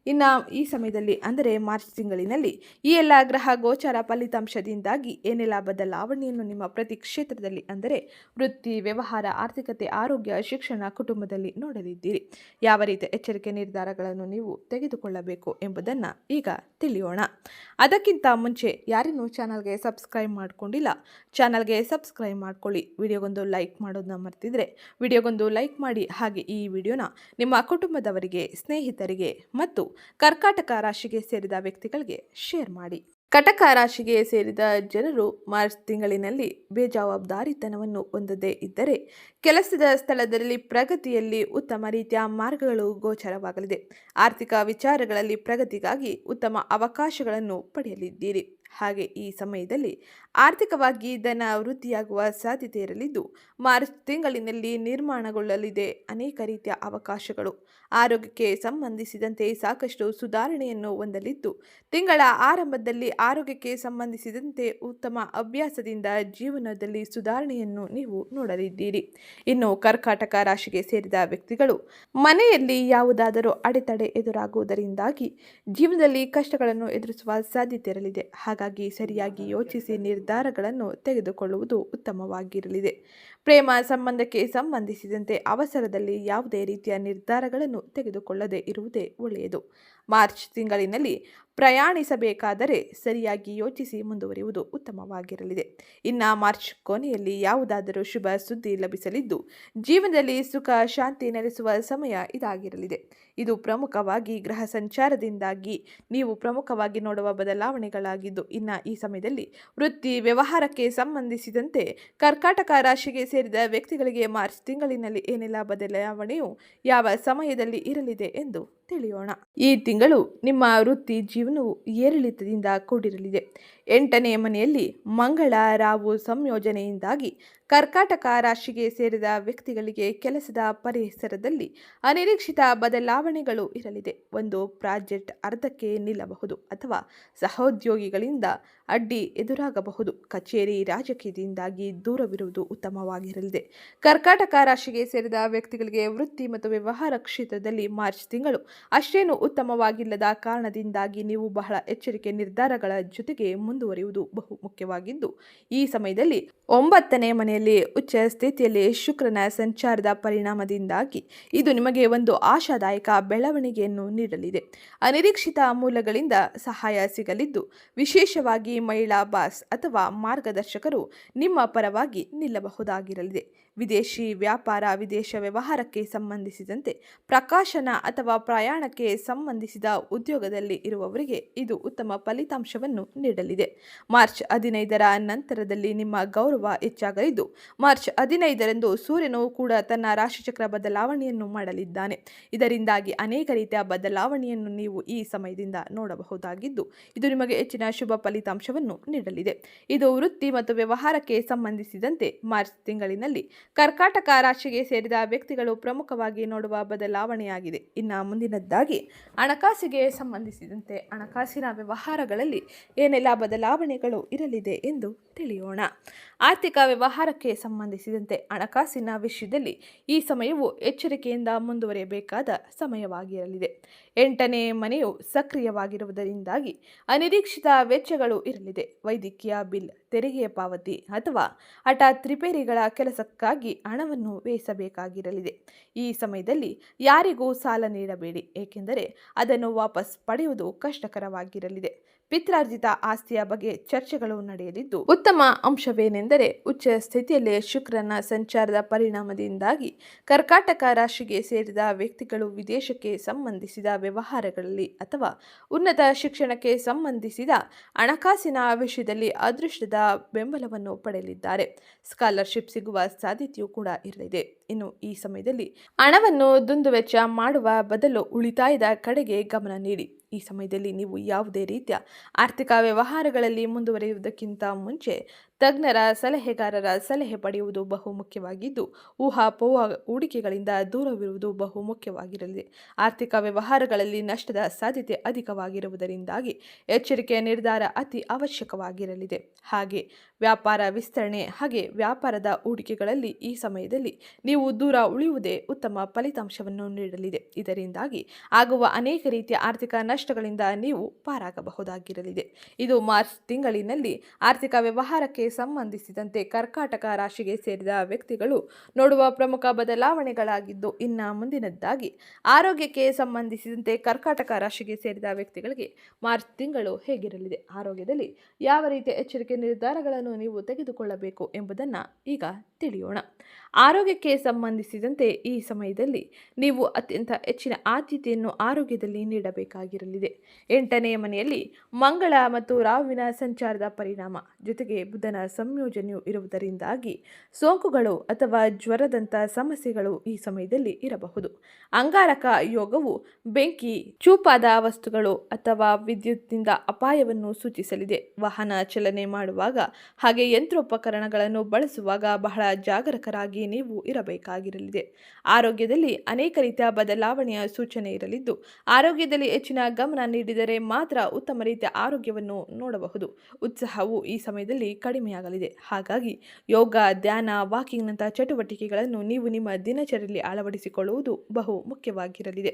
ಇನ್ನು ಈ ಸಮಯದಲ್ಲಿ ಅಂದರೆ ಮಾರ್ಚ್ ತಿಂಗಳಿನಲ್ಲಿ ಈ ಎಲ್ಲ ಗ್ರಹ ಗೋಚಾರ ಫಲಿತಾಂಶದಿಂದಾಗಿ ಏನೆಲ್ಲ ಬದಲಾವಣೆಯನ್ನು ನಿಮ್ಮ ಪ್ರತಿ ಕ್ಷೇತ್ರದಲ್ಲಿ ಅಂದರೆ ವೃತ್ತಿ, ವ್ಯವಹಾರ, ಆರ್ಥಿಕತೆ, ಆರೋಗ್ಯ, ಶಿಕ್ಷಣ, ಕುಟುಂಬದಲ್ಲಿ ನೋಡಲಿದ್ದೀರಿ. ಯಾವ ರೀತಿಯ ಎಚ್ಚರಿಕೆ ನಿರ್ಧಾರಗಳನ್ನು ನೀವು ತೆಗೆದುಕೊಳ್ಳಬೇಕು ಎಂಬುದನ್ನು ಈಗ ತಿಳಿಯೋಣ. ಅದಕ್ಕಿಂತ ಮುಂಚೆ ಯಾರಿನ್ನೂ ಚಾನಲ್ಗೆ ಸಬ್ಸ್ಕ್ರೈಬ್ ಮಾಡಿಕೊಂಡಿಲ್ಲ, ಚಾನಲ್ಗೆ ಸಬ್ಸ್ಕ್ರೈಬ್ ಮಾಡ್ಕೊಳ್ಳಿ. ವಿಡಿಯೋಗೊಂದು ಲೈಕ್ ಮಾಡೋದನ್ನ ಮರ್ತಿದ್ರೆ ವಿಡಿಯೋಗೊಂದು ಲೈಕ್ ಮಾಡಿ. ಹಾಗೆ ಈ ವಿಡಿಯೋನ ನಿಮ್ಮ ಕುಟುಂಬದವರಿಗೆ, ಸ್ನೇಹಿತರಿಗೆ ಮತ್ತು ಕರ್ಕಾಟಕ ರಾಶಿಗೆ ಸೇರಿದ ವ್ಯಕ್ತಿಗಳಿಗೆ ಶೇರ್ ಮಾಡಿ. ಕಟಕ ರಾಶಿಗೆ ಸೇರಿದ ಜನರು ಮಾರ್ಚ್ ತಿಂಗಳಿನಲ್ಲಿ ಬೇಜವಾಬ್ದಾರಿತನವನ್ನು ಹೊಂದದೇ ಇದ್ದರೆ ಕೆಲಸದ ಸ್ಥಳದಲ್ಲಿ ಪ್ರಗತಿಯಲ್ಲಿ ಉತ್ತಮ ರೀತಿಯ ಮಾರ್ಗಗಳು ಗೋಚರವಾಗಲಿದೆ. ಆರ್ಥಿಕ ವಿಚಾರಗಳಲ್ಲಿ ಪ್ರಗತಿಗಾಗಿ ಉತ್ತಮ ಅವಕಾಶಗಳನ್ನು ಪಡೆಯಲಿದ್ದೀರಿ. ಹಾಗೆ ಈ ಸಮಯದಲ್ಲಿ ಆರ್ಥಿಕವಾಗಿ ಧನ ವೃದ್ಧಿಯಾಗುವ ಸಾಧ್ಯತೆ ಇರಲಿದ್ದು, ಮಾರ್ಚ್ ತಿಂಗಳಿನಲ್ಲಿ ನಿರ್ಮಾಣಗೊಳ್ಳಲಿದೆ ಅನೇಕ ರೀತಿಯ ಅವಕಾಶಗಳು. ಆರೋಗ್ಯಕ್ಕೆ ಸಂಬಂಧಿಸಿದಂತೆ ಸಾಕಷ್ಟು ಸುಧಾರಣೆಯನ್ನು ಹೊಂದಲಿದ್ದು, ತಿಂಗಳ ಆರಂಭದಲ್ಲಿ ಆರೋಗ್ಯಕ್ಕೆ ಸಂಬಂಧಿಸಿದಂತೆ ಉತ್ತಮ ಅಭ್ಯಾಸದಿಂದ ಜೀವನದಲ್ಲಿ ಸುಧಾರಣೆಯನ್ನು ನೀವು ನೋಡಲಿದ್ದೀರಿ. ಇನ್ನು ಕರ್ಕಾಟಕ ರಾಶಿಗೆ ಸೇರಿದ ವ್ಯಕ್ತಿಗಳು ಮನೆಯಲ್ಲಿ ಯಾವುದಾದರೂ ಅಡೆತಡೆ ಎದುರಾಗುವುದರಿಂದಾಗಿ ಜೀವನದಲ್ಲಿ ಕಷ್ಟಗಳನ್ನು ಎದುರಿಸುವ ಸಾಧ್ಯತೆ ಇರಲಿದೆ. ಹಾಗಾಗಿ ಸರಿಯಾಗಿ ಯೋಚಿಸಿ ನಿರ್ಧಾರಗಳನ್ನು ತೆಗೆದುಕೊಳ್ಳುವುದು ಉತ್ತಮವಾಗಿರಲಿದೆ. ಪ್ರೇಮ ಸಂಬಂಧಕ್ಕೆ ಸಂಬಂಧಿಸಿದಂತೆ ಅವಸರದಲ್ಲಿ ಯಾವುದೇ ರೀತಿಯ ನಿರ್ಧಾರಗಳನ್ನು ತೆಗೆದುಕೊಳ್ಳದೆ ಇರುವುದೇ ಒಳ್ಳೆಯದು. ಮಾರ್ಚ್ ತಿಂಗಳಿನಲ್ಲಿ ಪ್ರಯಾಣಿಸಬೇಕಾದರೆ ಸರಿಯಾಗಿ ಯೋಚಿಸಿ ಮುಂದುವರಿಯುವುದು ಉತ್ತಮವಾಗಿರಲಿದೆ. ಇನ್ನು ಮಾರ್ಚ್ ಕೊನೆಯಲ್ಲಿ ಯಾವುದಾದರೂ ಶುಭ ಸುದ್ದಿ ಲಭಿಸಲಿದ್ದು, ಜೀವನದಲ್ಲಿ ಸುಖ ಶಾಂತಿ ನೆಲೆಸುವ ಸಮಯ ಇದಾಗಿರಲಿದೆ. ಇದು ಪ್ರಮುಖವಾಗಿ ಗ್ರಹ ಸಂಚಾರದಿಂದಾಗಿ ನೀವು ಪ್ರಮುಖವಾಗಿ ನೋಡುವ ಬದಲಾವಣೆಗಳಾಗಿದ್ದು, ಇನ್ನು ಈ ಸಮಯದಲ್ಲಿ ವೃತ್ತಿ ವ್ಯವಹಾರಕ್ಕೆ ಸಂಬಂಧಿಸಿದಂತೆ ಕರ್ಕಾಟಕ ರಾಶಿಗೆ ಸೇರಿದ ವ್ಯಕ್ತಿಗಳಿಗೆ ಮಾರ್ಚ್ ತಿಂಗಳಿನಲ್ಲಿ ಏನೆಲ್ಲ ಬದಲಾವಣೆಯು ಯಾವ ಸಮಯದಲ್ಲಿ ಇರಲಿದೆ ಎಂದು ತಿಳಿಯೋಣ. ಈ ತಿಂಗಳು ನಿಮ್ಮ ವೃತ್ತಿ ಜೀವನವು ಏರಿಳಿತದಿಂದ ಕೂಡಿರಲಿದೆ. 8ನೇ ಮನೆಯಲ್ಲಿ ಮಂಗಳ ರಾಹು ಸಂಯೋಜನೆಯಿಂದಾಗಿ ಕರ್ಕಾಟಕ ರಾಶಿಗೆ ಸೇರಿದ ವ್ಯಕ್ತಿಗಳಿಗೆ ಕೆಲಸದ ಪರಿಸರದಲ್ಲಿ ಅನಿರೀಕ್ಷಿತ ಬದಲಾವಣೆಗಳು ಇರಲಿದೆ. ಒಂದು ಪ್ರಾಜೆಕ್ಟ್ ಅರ್ಧಕ್ಕೆ ನಿಲ್ಲಬಹುದು ಅಥವಾ ಸಹೋದ್ಯೋಗಿಗಳಿಂದ ಅಡ್ಡಿ ಎದುರಾಗಬಹುದು. ಕಚೇರಿ ರಾಜಕೀಯದಿಂದಾಗಿ ದೂರವಿರುವುದು ಉತ್ತಮವಾಗಿರಲಿದೆ. ಕರ್ಕಾಟಕ ರಾಶಿಗೆ ಸೇರಿದ ವ್ಯಕ್ತಿಗಳಿಗೆ ವೃತ್ತಿ ಮತ್ತು ವ್ಯವಹಾರ ಕ್ಷೇತ್ರದಲ್ಲಿ ಮಾರ್ಚ್ ತಿಂಗಳು ಅಷ್ಟೇನು ಉತ್ತಮವಾಗಿಲ್ಲದ ಕಾರಣದಿಂದಾಗಿ ನೀವು ಬಹಳ ಎಚ್ಚರಿಕೆ ನಿರ್ಧಾರಗಳ ಜೊತೆಗೆ ಮುಂದುವರಿಯುವುದು ಬಹು ಮುಖ್ಯವಾಗಿದ್ದು, ಈ ಸಮಯದಲ್ಲಿ 9ನೇ ಮನೆಯಲ್ಲಿ ಉಚ್ಚ ಸ್ಥಿತಿಯಲ್ಲಿ ಶುಕ್ರನ ಸಂಚಾರದ ಪರಿಣಾಮದಿಂದಾಗಿ ಇದು ನಿಮಗೆ ಒಂದು ಆಶಾದಾಯಕ ಬೆಳವಣಿಗೆಯನ್ನು ನೀಡಲಿದೆ. ಅನಿರೀಕ್ಷಿತ ಮೂಲಗಳಿಂದ ಸಹಾಯ ಸಿಗಲಿದ್ದು, ವಿಶೇಷವಾಗಿ ಮಹಿಳಾ ಬಾಸ್ ಅಥವಾ ಮಾರ್ಗದರ್ಶಕರು ನಿಮ್ಮ ಪರವಾಗಿ ನಿಲ್ಲಬಹುದಾಗಿರಲಿದೆ. ವಿದೇಶಿ ವ್ಯಾಪಾರ, ವಿದೇಶ ವ್ಯವಹಾರಕ್ಕೆ ಸಂಬಂಧಿಸಿದಂತೆ ಪ್ರಕಾಶನ ಅಥವಾ ಪ್ರಯಾಣಕ್ಕೆ ಸಂಬಂಧಿಸಿದ ಉದ್ಯೋಗದಲ್ಲಿ ಇರುವವರಿಗೆ ಇದು ಉತ್ತಮ ಫಲಿತಾಂಶವನ್ನು ನೀಡಲಿದೆ. ಮಾರ್ಚ್ 15ರ ನಂತರದಲ್ಲಿ ನಿಮ್ಮ ಗೌರವ ಹೆಚ್ಚಾಗಲಿದ್ದು, ಮಾರ್ಚ್ 15ರಂದು ಸೂರ್ಯನು ಕೂಡ ತನ್ನ ರಾಶಿಚಕ್ರ ಬದಲಾವಣೆಯನ್ನು ಮಾಡಲಿದ್ದಾನೆ. ಇದರಿಂದಾಗಿ ಅನೇಕ ರೀತಿಯ ಬದಲಾವಣೆಯನ್ನು ನೀವು ಈ ಸಮಯದಿಂದ ನೋಡಬಹುದಾಗಿದ್ದು, ಇದು ನಿಮಗೆ ಹೆಚ್ಚಿನ ಶುಭ ಫಲಿತಾಂಶವನ್ನು ನೀಡಲಿದೆ. ಇದು ವೃತ್ತಿ ಮತ್ತು ವ್ಯವಹಾರಕ್ಕೆ ಸಂಬಂಧಿಸಿದಂತೆ ಮಾರ್ಚ್ ತಿಂಗಳಿನಲ್ಲಿ ಕರ್ಕಾಟಕ ರಾಶಿಗೆ ಸೇರಿದ ವ್ಯಕ್ತಿಗಳು ಪ್ರಮುಖವಾಗಿ ನೋಡುವ ಬದಲಾವಣೆಯಾಗಿದೆ. ಇನ್ನು ಮುಂದಿನದ್ದಾಗಿ ಹಣಕಾಸಿಗೆ ಸಂಬಂಧಿಸಿದಂತೆ ಹಣಕಾಸಿನ ವ್ಯವಹಾರಗಳಲ್ಲಿ ಏನೆಲ್ಲ ಬದಲಾವಣೆಗಳು ಇರಲಿದೆ ಎಂದು ತಿಳಿಯೋಣ. ಆರ್ಥಿಕ ವ್ಯವಹಾರಕ್ಕೆ ಸಂಬಂಧಿಸಿದಂತೆ ಹಣಕಾಸಿನ ವಿಷಯದಲ್ಲಿ ಈ ಸಮಯವು ಎಚ್ಚರಿಕೆಯಿಂದ ಮುಂದುವರಿಯಬೇಕಾದ ಸಮಯವಾಗಿರಲಿದೆ. 8ನೇ ಮನೆಯು ಸಕ್ರಿಯವಾಗಿರುವುದರಿಂದಾಗಿ ಅನಿರೀಕ್ಷಿತ ವೆಚ್ಚಗಳು ಇರಲಿದೆ. ವೈದ್ಯಕೀಯ ಬಿಲ್, ತೆರಿಗೆಯ ಪಾವತಿ ಅಥವಾ ಹಠಾತ್ ರಿಪೇರಿಗಳ ಕೆಲಸಕ್ಕಾಗಿ ಹಣವನ್ನು ವ್ಯಯಿಸಬೇಕಾಗಿರಲಿದೆ. ಈ ಸಮಯದಲ್ಲಿ ಯಾರಿಗೂ ಸಾಲ ನೀಡಬೇಡಿ, ಏಕೆಂದರೆ ಅದನ್ನು ವಾಪಸ್ ಪಡೆಯುವುದು ಕಷ್ಟಕರವಾಗಿರಲಿದೆ. ಪಿತ್ರಾರ್ಜಿತ ಆಸ್ತಿಯ ಬಗ್ಗೆ ಚರ್ಚೆಗಳು ನಡೆಯಲಿದ್ದು, ಉತ್ತಮ ಅಂಶವೇನೆಂದರೆ ಉಚ್ಚ ಸ್ಥಿತಿಯಲ್ಲೇ ಶುಕ್ರನ ಸಂಚಾರದ ಪರಿಣಾಮದಿಂದಾಗಿ ಕರ್ಕಾಟಕ ರಾಶಿಗೆ ಸೇರಿದ ವ್ಯಕ್ತಿಗಳು ವಿದೇಶಕ್ಕೆ ಸಂಬಂಧಿಸಿದ ವ್ಯವಹಾರಗಳಲ್ಲಿ ಅಥವಾ ಉನ್ನತ ಶಿಕ್ಷಣಕ್ಕೆ ಸಂಬಂಧಿಸಿದ ಹಣಕಾಸಿನ ವಿಷಯದಲ್ಲಿ ಅದೃಷ್ಟದ ಬೆಂಬಲವನ್ನು ಪಡೆಯಲಿದ್ದಾರೆ. ಸ್ಕಾಲರ್ಶಿಪ್ ಸಿಗುವ ಸಾಧ್ಯತೆಯೂ ಕೂಡ ಇರಲಿದೆ. ಇನ್ನು ಈ ಸಮಯದಲ್ಲಿ ಹಣವನ್ನು ದುಂದುವೆಚ್ಚ ಮಾಡುವ ಬದಲು ಉಳಿತಾಯದ ಕಡೆಗೆ ಗಮನ ನೀಡಿ. ಈ ಸಮಯದಲ್ಲಿ ನೀವು ಯಾವುದೇ ರೀತಿಯ ಆರ್ಥಿಕ ವ್ಯವಹಾರಗಳಲ್ಲಿ ಮುಂದುವರಿಯುವುದಕ್ಕಿಂತ ಮುಂಚೆ ತಜ್ಞರ ಸಲಹೆಗಾರರ ಸಲಹೆ ಪಡೆಯುವುದು ಬಹು ಮುಖ್ಯವಾಗಿದ್ದು, ಊಹಾಪೋಹ ಹೂಡಿಕೆಗಳಿಂದ ದೂರವಿರುವುದು ಬಹು ಮುಖ್ಯವಾಗಿರಲಿದೆ. ಆರ್ಥಿಕ ವ್ಯವಹಾರಗಳಲ್ಲಿ ನಷ್ಟದ ಸಾಧ್ಯತೆ ಅಧಿಕವಾಗಿರುವುದರಿಂದಾಗಿ ಎಚ್ಚರಿಕೆಯ ನಿರ್ಧಾರ ಅತಿ ಅವಶ್ಯಕವಾಗಿರಲಿದೆ. ಹಾಗೆ ವ್ಯಾಪಾರ ವಿಸ್ತರಣೆ ಹಾಗೆ ವ್ಯಾಪಾರದ ಹೂಡಿಕೆಗಳಲ್ಲಿ ಈ ಸಮಯದಲ್ಲಿ ನೀವು ದೂರ ಉಳಿಯುವುದೇ ಉತ್ತಮ ಫಲಿತಾಂಶವನ್ನು ನೀಡಲಿದೆ. ಇದರಿಂದಾಗಿ ಆಗುವ ಅನೇಕ ರೀತಿಯ ಆರ್ಥಿಕ ಕಷ್ಟಗಳಿಂದ ನೀವು ಪಾರಾಗಬಹುದಾಗಿರಲಿದೆ. ಇದು ಮಾರ್ಚ್ ತಿಂಗಳಿನಲ್ಲಿ ಆರ್ಥಿಕ ವ್ಯವಹಾರಕ್ಕೆ ಸಂಬಂಧಿಸಿದಂತೆ ಕರ್ಕಾಟಕ ರಾಶಿಗೆ ಸೇರಿದ ವ್ಯಕ್ತಿಗಳು ನೋಡುವ ಪ್ರಮುಖ ಬದಲಾವಣೆಗಳಾಗಿದ್ದು, ಇನ್ನು ಮುಂದಿನದ್ದಾಗಿ ಆರೋಗ್ಯಕ್ಕೆ ಸಂಬಂಧಿಸಿದಂತೆ ಕರ್ಕಾಟಕ ರಾಶಿಗೆ ಸೇರಿದ ವ್ಯಕ್ತಿಗಳಿಗೆ ಮಾರ್ಚ್ ತಿಂಗಳು ಹೇಗಿರಲಿದೆ, ಆರೋಗ್ಯದಲ್ಲಿ ಯಾವ ರೀತಿಯ ಎಚ್ಚರಿಕೆ ನಿರ್ಧಾರಗಳನ್ನು ನೀವು ತೆಗೆದುಕೊಳ್ಳಬೇಕು ಎಂಬುದನ್ನು ಈಗ ತಿಳಿಯೋಣ. ಆರೋಗ್ಯಕ್ಕೆ ಸಂಬಂಧಿಸಿದಂತೆ ಈ ಸಮಯದಲ್ಲಿ ನೀವು ಅತ್ಯಂತ ಹೆಚ್ಚಿನ ಆದ್ಯತೆಯನ್ನು ಆರೋಗ್ಯದಲ್ಲಿ ನೀಡಬೇಕಾಗಿರಲಿದೆ. 8ನೇ ಮನೆಯಲ್ಲಿ ಮಂಗಳ ಮತ್ತು ರಾಹುವಿನ ಸಂಚಾರದ ಪರಿಣಾಮ ಜೊತೆಗೆ ಬುಧನ ಸಂಯೋಜನೆಯು ಇರುವುದರಿಂದಾಗಿ ಸೋಂಕುಗಳು ಅಥವಾ ಜ್ವರದಂಥ ಸಮಸ್ಯೆಗಳು ಈ ಸಮಯದಲ್ಲಿ ಇರಬಹುದು. ಅಂಗಾರಕ ಯೋಗವು ಬೆಂಕಿ, ಚೂಪಾದ ವಸ್ತುಗಳು ಅಥವಾ ವಿದ್ಯುತ್ನಿಂದ ಅಪಾಯವನ್ನು ಸೂಚಿಸಲಿದೆ. ವಾಹನ ಚಲನೆ ಮಾಡುವಾಗ ಹಾಗೆ ಯಂತ್ರೋಪಕರಣಗಳನ್ನು ಬಳಸುವಾಗ ಬಹಳ ಜಾಗರೂಕರಾಗಿ ನೀವು ಇರಬೇಕಾಗಿರಲಿದೆ. ಆರೋಗ್ಯದಲ್ಲಿ ಅನೇಕ ರೀತಿಯ ಬದಲಾವಣೆಯ ಸೂಚನೆ ಇರಲಿದ್ದು, ಆರೋಗ್ಯದಲ್ಲಿ ಹೆಚ್ಚಿನ ಗಮನ ನೀಡಿದರೆ ಮಾತ್ರ ಉತ್ತಮ ರೀತಿಯ ಆರೋಗ್ಯವನ್ನು ನೋಡಬಹುದು. ಉತ್ಸಾಹವು ಈ ಸಮಯದಲ್ಲಿ ಕಡಿಮೆಯಾಗಲಿದೆ. ಹಾಗಾಗಿ ಯೋಗ, ಧ್ಯಾನ, ವಾಕಿಂಗ್ನಂತಹ ಚಟುವಟಿಕೆಗಳನ್ನು ನೀವು ನಿಮ್ಮ ದಿನಚರಿಯಲ್ಲಿ ಅಳವಡಿಸಿಕೊಳ್ಳುವುದು ಬಹು ಮುಖ್ಯವಾಗಿರಲಿದೆ.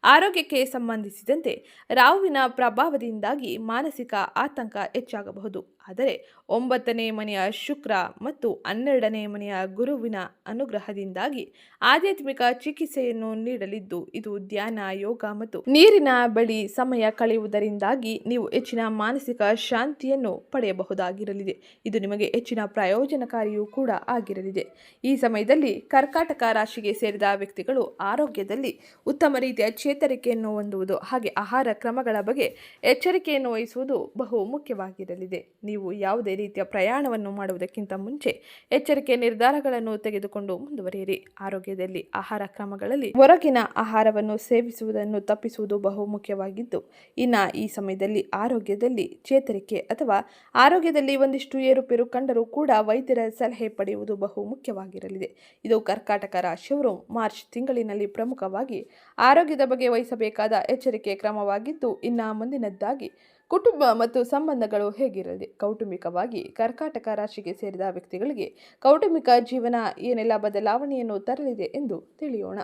ಆರೋಗ್ಯಕ್ಕೆ ಸಂಬಂಧಿಸಿದಂತೆ ರಾಹುವಿನ ಪ್ರಭಾವದಿಂದಾಗಿ ಮಾನಸಿಕ ಆತಂಕ ಹೆಚ್ಚಾಗಬಹುದು. ಆದರೆ 9ನೇ ಮನೆಯ ಶುಕ್ರ ಮತ್ತು 12ನೇ ಮನೆಯ ಗುರುವಿನ ಅನುಗ್ರಹದಿಂದಾಗಿ ಆಧ್ಯಾತ್ಮಿಕ ಚಿಕಿತ್ಸೆಯನ್ನು ನೀಡಲಿದ್ದು, ಇದು ಧ್ಯಾನ, ಯೋಗ ಮತ್ತು ನೀರಿನ ಬಳಿ ಸಮಯ ಕಳೆಯುವುದರಿಂದಾಗಿ ನೀವು ಹೆಚ್ಚಿನ ಮಾನಸಿಕ ಶಾಂತಿಯನ್ನು ಪಡೆಯಬಹುದಾಗಿರಲಿದೆ. ಇದು ನಿಮಗೆ ಹೆಚ್ಚಿನ ಪ್ರಯೋಜನಕಾರಿಯೂ ಕೂಡ ಆಗಿರಲಿದೆ. ಈ ಸಮಯದಲ್ಲಿ ಕರ್ಕಾಟಕ ರಾಶಿಗೆ ಸೇರಿದ ವ್ಯಕ್ತಿಗಳು ಆರೋಗ್ಯದಲ್ಲಿ ಉತ್ತಮ ರೀತಿಯ ಚೇತರಿಕೆಯನ್ನು ಹೊಂದುವುದು ಹಾಗೆ ಆಹಾರ ಕ್ರಮಗಳ ಬಗ್ಗೆ ಎಚ್ಚರಿಕೆಯನ್ನು ವಹಿಸುವುದು ಬಹು ಮುಖ್ಯವಾಗಿರಲಿದೆ. ನೀವು ಯಾವುದೇ ರೀತಿಯ ಪ್ರಯಾಣವನ್ನು ಮಾಡುವುದಕ್ಕಿಂತ ಮುಂಚೆ ಎಚ್ಚರಿಕೆ ನಿರ್ಧಾರಗಳನ್ನು ತೆಗೆದುಕೊಂಡು ಮುಂದುವರಿಯಿರಿ. ಆರೋಗ್ಯದಲ್ಲಿ ಆಹಾರ ಕ್ರಮಗಳಲ್ಲಿ ಹೊರಗಿನ ಆಹಾರವನ್ನು ಸೇವಿಸುವುದನ್ನು ತಪ್ಪಿಸುವುದು ಬಹು ಮುಖ್ಯವಾಗಿದ್ದು, ಇನ್ನು ಈ ಸಮಯದಲ್ಲಿ ಆರೋಗ್ಯದಲ್ಲಿ ಚೇತರಿಕೆ ಅಥವಾ ಆರೋಗ್ಯದಲ್ಲಿ ಒಂದಿಷ್ಟು ಏರುಪೇರು ಕಂಡರೂ ಕೂಡ ವೈದ್ಯರ ಸಲಹೆ ಪಡೆಯುವುದು ಬಹು ಮುಖ್ಯವಾಗಿರಲಿದೆ. ಇದು ಕರ್ಕಾಟಕ ರಾಶಿಯವರು ಮಾರ್ಚ್ ತಿಂಗಳಿನಲ್ಲಿ ಪ್ರಮುಖವಾಗಿ ಆರೋಗ್ಯದ ಬಗ್ಗೆ ವಹಿಸಬೇಕಾದ ಎಚ್ಚರಿಕೆ ಕ್ರಮವಾಗಿದ್ದು, ಇನ್ನು ಮುಂದಿನದ್ದಾಗಿ ಕುಟುಂಬ ಮತ್ತು ಸಂಬಂಧಗಳು ಹೇಗಿರಲಿದೆ. ಕೌಟುಂಬಿಕವಾಗಿ ಕರ್ಕಾಟಕ ರಾಶಿಗೆ ಸೇರಿದ ವ್ಯಕ್ತಿಗಳಿಗೆ ಕೌಟುಂಬಿಕ ಜೀವನ ಏನೆಲ್ಲ ಬದಲಾವಣೆಯನ್ನು ತರಲಿದೆ ಎಂದು ತಿಳಿಯೋಣ.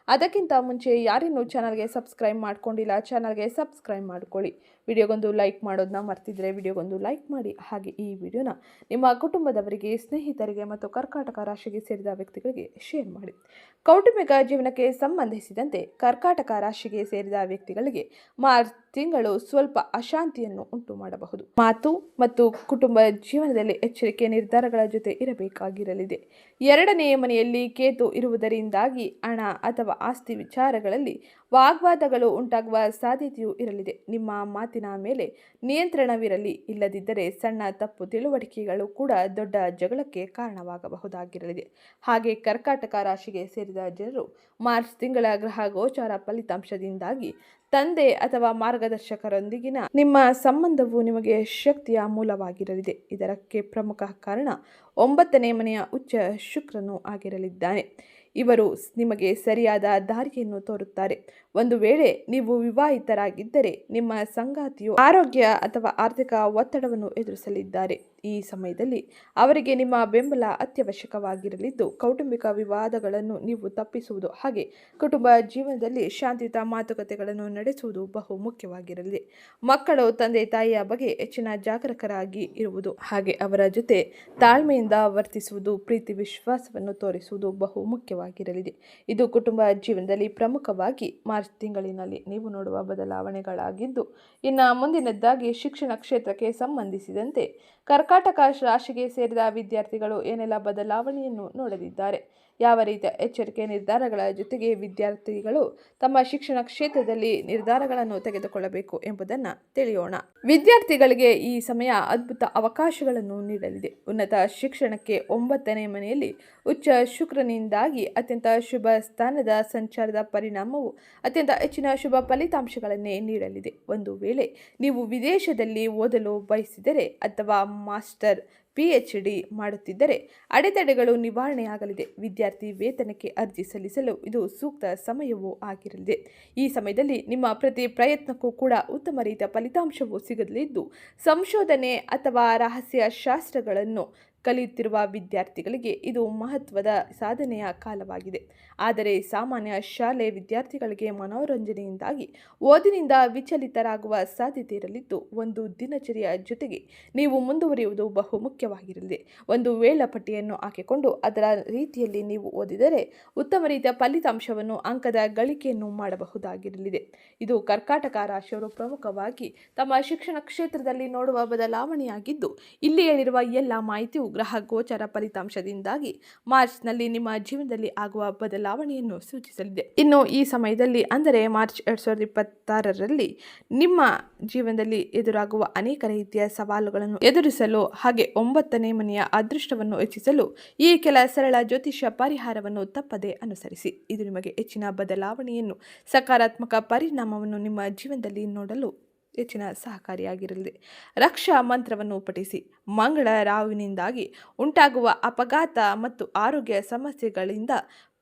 ಅದಕ್ಕಿಂತ ಮುಂಚೆ ಯಾರಿನ್ನೂ ಚಾನಲ್ಗೆ ಸಬ್ಸ್ಕ್ರೈಬ್ ಮಾಡ್ಕೊಂಡಿಲ್ಲ, ಚಾನಲ್ಗೆ ಸಬ್ಸ್ಕ್ರೈಬ್ ಮಾಡ್ಕೊಳ್ಳಿ. ವಿಡಿಯೋಗೊಂದು ಲೈಕ್ ಮಾಡೋದನ್ನ ಮರ್ತಿದ್ರೆ ವಿಡಿಯೋಗೊಂದು ಲೈಕ್ ಮಾಡಿ. ಹಾಗೆ ಈ ವಿಡಿಯೋನ ನಿಮ್ಮ ಕುಟುಂಬದವರಿಗೆ, ಸ್ನೇಹಿತರಿಗೆ ಮತ್ತು ಕರ್ಕಾಟಕ ರಾಶಿಗೆ ಸೇರಿದ ವ್ಯಕ್ತಿಗಳಿಗೆ ಶೇರ್ ಮಾಡಿ. ಕೌಟುಂಬಿಕ ಜೀವನಕ್ಕೆ ಸಂಬಂಧಿಸಿದಂತೆ ಕರ್ಕಾಟಕ ರಾಶಿಗೆ ಸೇರಿದ ವ್ಯಕ್ತಿಗಳಿಗೆ ಮಾರ್ಚ್ ತಿಂಗಳು ಸ್ವಲ್ಪ ಅಶಾಂತಿಯನ್ನು ಉಂಟು ಮಾಡಬಹುದು. ಮಾತು ಮತ್ತು ಕುಟುಂಬ ಜೀವನದಲ್ಲಿ ಎಚ್ಚರಿಕೆ ನಿರ್ಧಾರಗಳ ಜೊತೆ ಇರಬೇಕಾಗಿರಲಿದೆ. 2ನೇ ಮನೆಯಲ್ಲಿ ಕೇತು ಇರುವುದರಿಂದಾಗಿ ಹಣ ಅಥವಾ ಆಸ್ತಿ ವಿಚಾರಗಳಲ್ಲಿ ವಾಗ್ವಾದಗಳು ಉಂಟಾಗುವ ಸಾಧ್ಯತೆಯೂ ಇರಲಿದೆ. ನಿಮ್ಮ ಮಾತಿನ ಮೇಲೆ ನಿಯಂತ್ರಣವಿರಲಿ, ಇಲ್ಲದಿದ್ದರೆ ಸಣ್ಣ ತಪ್ಪು ತಿಳುವಳಿಕೆಗಳು ಕೂಡ ದೊಡ್ಡ ಜಗಳಕ್ಕೆ ಕಾರಣವಾಗಬಹುದಾಗಿರಲಿದೆ. ಹಾಗೆ ಕರ್ಕಾಟಕ ರಾಶಿಗೆ ಸೇರಿದ ಜನರು ಮಾರ್ಚ್ ತಿಂಗಳ ಗ್ರಹ ಗೋಚಾರ ಫಲಿತಾಂಶದಿಂದಾಗಿ ತಂದೆ ಅಥವಾ ಮಾರ್ಗದರ್ಶಕರೊಂದಿಗಿನ ನಿಮ್ಮ ಸಂಬಂಧವು ನಿಮಗೆ ಶಕ್ತಿಯ ಮೂಲವಾಗಿರಲಿದೆ. ಇದಕ್ಕೆ ಪ್ರಮುಖ ಕಾರಣ 9ನೇ ಮನೆಯ ಉಚ್ಚ ಶುಕ್ರನು ಆಗಿರಲಿದ್ದಾನೆ. ಇವರು ನಿಮಗೆ ಸರಿಯಾದ ದಾರಿಯನ್ನು ತೋರುತ್ತಾರೆ. ಒಂದು ವೇಳೆ ನೀವು ವಿವಾಹಿತರಾಗಿದ್ದರೆ ನಿಮ್ಮ ಸಂಗಾತಿಯು ಆರೋಗ್ಯ ಅಥವಾ ಆರ್ಥಿಕ ಒತ್ತಡವನ್ನು ಎದುರಿಸಲಿದ್ದಾರೆ. ಈ ಸಮಯದಲ್ಲಿ ಅವರಿಗೆ ನಿಮ್ಮ ಬೆಂಬಲ ಅತ್ಯವಶ್ಯಕವಾಗಿರಲಿದ್ದು, ಕೌಟುಂಬಿಕ ವಿವಾದಗಳನ್ನು ನೀವು ತಪ್ಪಿಸುವುದು ಹಾಗೆ ಕುಟುಂಬ ಜೀವನದಲ್ಲಿ ಶಾಂತಿಯುತ ಮಾತುಕತೆಗಳನ್ನು ನಡೆಸುವುದು ಬಹು ಮುಖ್ಯವಾಗಿರಲಿದೆ. ಮಕ್ಕಳು ತಂದೆ ತಾಯಿಯ ಬಗ್ಗೆ ಹೆಚ್ಚಿನ ಜಾಗರೂಕರಾಗಿ ಇರುವುದು ಹಾಗೆ ಅವರ ಜೊತೆ ತಾಳ್ಮೆಯಿಂದ ವರ್ತಿಸುವುದು, ಪ್ರೀತಿ ವಿಶ್ವಾಸವನ್ನು ತೋರಿಸುವುದು ಬಹು ಮುಖ್ಯವಾಗಿರಲಿದೆ. ಇದು ಕುಟುಂಬ ಜೀವನದಲ್ಲಿ ಪ್ರಮುಖವಾಗಿ ಮಾರ್ಚ್ ತಿಂಗಳಿನಲ್ಲಿ ನೀವು ನೋಡುವ ಬದಲಾವಣೆಗಳಾಗಿದ್ದು, ಇನ್ನು ಮುಂದಿನದ್ದಾಗಿ ಶಿಕ್ಷಣ ಕ್ಷೇತ್ರಕ್ಕೆ ಸಂಬಂಧಿಸಿದಂತೆ ಕರ್ಕಾಟಕ ರಾಶಿಗೆ ಸೇರಿದ ವಿದ್ಯಾರ್ಥಿಗಳು ಏನೆಲ್ಲ ಬದಲಾವಣೆಯನ್ನು ನೋಡಲಿದ್ದಾರೆ, ಯಾವ ರೀತಿಯ ಎಚ್ಚರಿಕೆ ನಿರ್ಧಾರಗಳ ಜೊತೆಗೆ ವಿದ್ಯಾರ್ಥಿಗಳು ತಮ್ಮ ಶಿಕ್ಷಣ ಕ್ಷೇತ್ರದಲ್ಲಿ ನಿರ್ಧಾರಗಳನ್ನು ತೆಗೆದುಕೊಳ್ಳಬೇಕು ಎಂಬುದನ್ನು ತಿಳಿಯೋಣ. ವಿದ್ಯಾರ್ಥಿಗಳಿಗೆ ಈ ಸಮಯ ಅದ್ಭುತ ಅವಕಾಶಗಳನ್ನು ನೀಡಲಿದೆ. ಉನ್ನತ ಶಿಕ್ಷಣಕ್ಕೆ 9ನೇ ಮನೆಯಲ್ಲಿ ಉಚ್ಚ ಶುಕ್ರನಿಂದಾಗಿ ಅತ್ಯಂತ ಶುಭ ಸ್ಥಾನದ ಸಂಚಾರದ ಪರಿಣಾಮವು ಅತ್ಯಂತ ಹೆಚ್ಚಿನ ಶುಭ ಫಲಿತಾಂಶಗಳನ್ನೇ ನೀಡಲಿದೆ. ಒಂದು ವೇಳೆ ನೀವು ವಿದೇಶದಲ್ಲಿ ಓದಲು ಬಯಸಿದರೆ ಅಥವಾ ಮಾಸ್ಟರ್ PhD ಮಾಡುತ್ತಿದ್ದರೆ ಅಡೆತಡೆಗಳು ನಿವಾರಣೆಯಾಗಲಿದೆ. ವಿದ್ಯಾರ್ಥಿ ವೇತನಕ್ಕೆ ಅರ್ಜಿ ಸಲ್ಲಿಸಲು ಇದು ಸೂಕ್ತ ಸಮಯವೂ ಆಗಿರಲಿದೆ. ಈ ಸಮಯದಲ್ಲಿ ನಿಮ್ಮ ಪ್ರತಿ ಪ್ರಯತ್ನಕ್ಕೂ ಕೂಡ ಉತ್ತಮ ರೀತಿಯ ಫಲಿತಾಂಶವು ಸಿಗಲಿದ್ದು, ಸಂಶೋಧನೆ ಅಥವಾ ರಹಸ್ಯ ಶಾಸ್ತ್ರಗಳನ್ನು ಕಲಿಯುತ್ತಿರುವ ವಿದ್ಯಾರ್ಥಿಗಳಿಗೆ ಇದು ಮಹತ್ವದ ಸಾಧನೆಯ ಕಾಲವಾಗಿದೆ. ಆದರೆ ಸಾಮಾನ್ಯ ಶಾಲೆ ವಿದ್ಯಾರ್ಥಿಗಳಿಗೆ ಮನೋರಂಜನೆಯಿಂದಾಗಿ ಓದಿನಿಂದ ವಿಚಲಿತರಾಗುವ ಸಾಧ್ಯತೆ ಇರಲಿದ್ದು, ಒಂದು ದಿನಚರಿಯ ಜೊತೆಗೆ ನೀವು ಮುಂದುವರಿಯುವುದು ಬಹು ಮುಖ್ಯವಾಗಿರಲಿದೆ. ಒಂದು ವೇಳಾಪಟ್ಟಿಯನ್ನು ಹಾಕಿಕೊಂಡು ಅದರ ರೀತಿಯಲ್ಲಿ ನೀವು ಓದಿದರೆ ಉತ್ತಮ ರೀತಿಯ ಫಲಿತಾಂಶವನ್ನು, ಅಂಕದ ಗಳಿಕೆಯನ್ನು ಮಾಡಬಹುದಾಗಿರಲಿದೆ. ಇದು ಕರ್ಕಾಟಕ ರಾಶಿಯವರು ಪ್ರಮುಖವಾಗಿ ತಮ್ಮ ಶಿಕ್ಷಣ ಕ್ಷೇತ್ರದಲ್ಲಿ ನೋಡುವ ಬದಲಾವಣೆಯಾಗಿದ್ದು, ಇಲ್ಲಿ ಹೇಳಿರುವ ಎಲ್ಲ ಮಾಹಿತಿಯು ಗ್ರಹ ಗೋಚರ ಫಲಿತಾಂಶದಿಂದಾಗಿ ಮಾರ್ಚ್ನಲ್ಲಿ ನಿಮ್ಮ ಜೀವನದಲ್ಲಿ ಆಗುವ ಬದಲಾವಣೆಯನ್ನು ಸೂಚಿಸಲಿದೆ. ಇನ್ನು ಈ ಸಮಯದಲ್ಲಿ ಅಂದರೆ ಮಾರ್ಚ್ 2026ರಲ್ಲಿ ನಿಮ್ಮ ಜೀವನದಲ್ಲಿ ಎದುರಾಗುವ ಅನೇಕ ರೀತಿಯ ಸವಾಲುಗಳನ್ನು ಎದುರಿಸಲು ಹಾಗೆ 9ನೇ ಮನೆಯ ಅದೃಷ್ಟವನ್ನು ಹೆಚ್ಚಿಸಲು ಈ ಕೆಲ ಸರಳ ಜ್ಯೋತಿಷ್ಯ ಪರಿಹಾರವನ್ನು ತಪ್ಪದೇ ಅನುಸರಿಸಿ. ಇದು ನಿಮಗೆ ಹೆಚ್ಚಿನ ಬದಲಾವಣೆಯನ್ನು, ಸಕಾರಾತ್ಮಕ ಪರಿಣಾಮವನ್ನು ನಿಮ್ಮ ಜೀವನದಲ್ಲಿ ನೋಡಲು ಹೆಚ್ಚಿನ ಸಹಕಾರಿಯಾಗಿರಲಿದೆ. ರಕ್ಷಾ ಮಂತ್ರವನ್ನು ಪಠಿಸಿ. ಮಂಗಳ ರಾಹುವಿನಿಂದಾಗಿ ಉಂಟಾಗುವ ಅಪಘಾತ ಮತ್ತು ಆರೋಗ್ಯ ಸಮಸ್ಯೆಗಳಿಂದ